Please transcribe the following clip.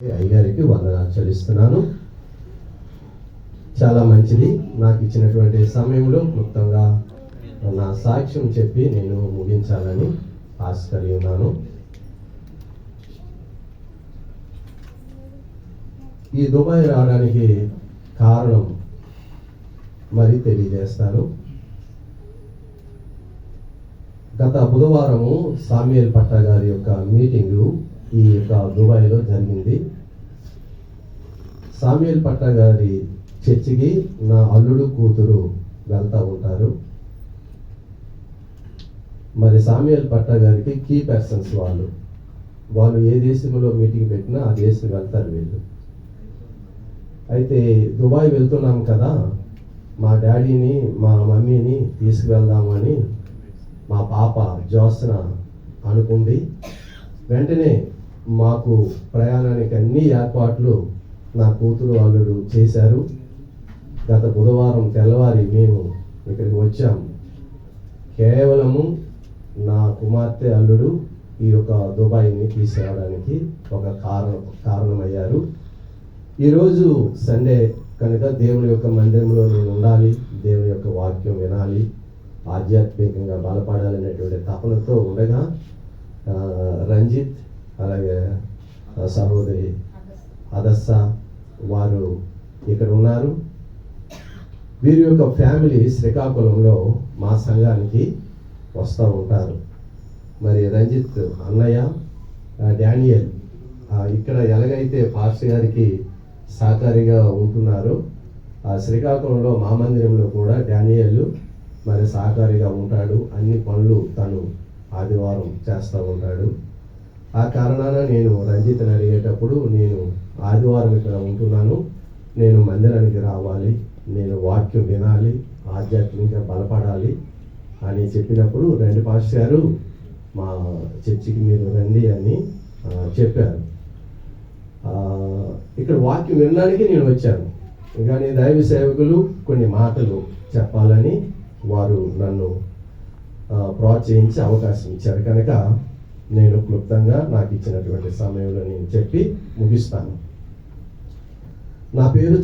అయ్యగారికి వందనాలు చెల్లిస్తున్నాను. చాలా మంచిది. నాకు ఇచ్చినటువంటి సమయంలో క్లుప్తంగా నా సాక్ష్యం చెప్పి నేను ముగించాలని ఆశ కలిగి ఉన్నాను. ఈ దుబాయ్ రావడానికి కారణం మరి తెలియజేస్తాను. గత బుధవారము సామ్యూయల్ పట్ట గారి యొక్క మీటింగు ఈ యొక్క దుబాయ్లో జరిగింది. సామ్యూయల్ పట్ట గారి చర్చికి నా అల్లుడు కూతురు వెళ్తూ ఉంటారు. మరి సామ్యూయల్ పట్ట గారికి కీ పర్సన్స్ వాళ్ళు ఏ దేశంలో మీటింగ్ పెట్టినా ఆ దేశం వెళ్తారు వీళ్ళు. అయితే దుబాయ్ వెళ్తున్నాం కదా, మా డాడీని మా మమ్మీని తీసుకువెళ్దామని మా పాప జ్యోత్స్న అనుకుంది. వెంటనే మాకు ప్రయాణానికి అన్ని ఏర్పాట్లు నా కూతురు అల్లుడు చేశారు. గత బుధవారం తెల్లవారి మేము ఇక్కడికి వచ్చాము. కేవలము నా కుమార్తె అల్లుడు ఈ యొక్క దుబాయ్ని తీసుకురావడానికి ఒక కారణమయ్యారు. ఈరోజు సండే కనుక దేవుని యొక్క మందిరంలో నేను ఉండాలి, దేవుని యొక్క వాక్యం వినాలి, ఆధ్యాత్మికంగా బలపడాలనేటువంటి తపనతో ఉండగా రంజిత్ అలాగే సహోదరి అదస్స వారు ఇక్కడ ఉన్నారు. వీరి యొక్క ఫ్యామిలీ శ్రీకాకుళంలో మా సంఘానికి వస్తూ ఉంటారు. మరి రంజిత్ అన్నయ్య డానియల్ ఇక్కడ ఎలాగైతే పాస్టర్ గారికి సహకారిగా ఉంటున్నారో ఆ శ్రీకాకుళంలో మా మందిరంలో కూడా డానియల్ మరి సహకారిగా ఉంటాడు. అన్ని పనులు తను ఆదివారం చేస్తూ ఉంటాడు. ఆ కారణాన నేను రంజిత్ని అడిగేటప్పుడు నేను ఆదివారం ఇక్కడ ఉంటున్నాను, నేను మందిరానికి రావాలి, నేను వాక్యం వినాలి, ఆధ్యాత్మికంగా బలపడాలి అని చెప్పినప్పుడు రండి పాస్టర్ గారు మా చర్చికి మీరు రండి అని చెప్పారు. ఇక్కడ వాక్యం వినడానికి నేను వచ్చాను. కానీ దైవ సేవకులు కొన్ని మాటలు చెప్పాలని వారు నన్ను ప్రోత్సహించి అవకాశం ఇచ్చారు కనుక నేను క్లుప్తంగా నాకు ఇచ్చినటువంటి సమయంలో నేను చెప్పి ముగిస్తాను. నా పేరు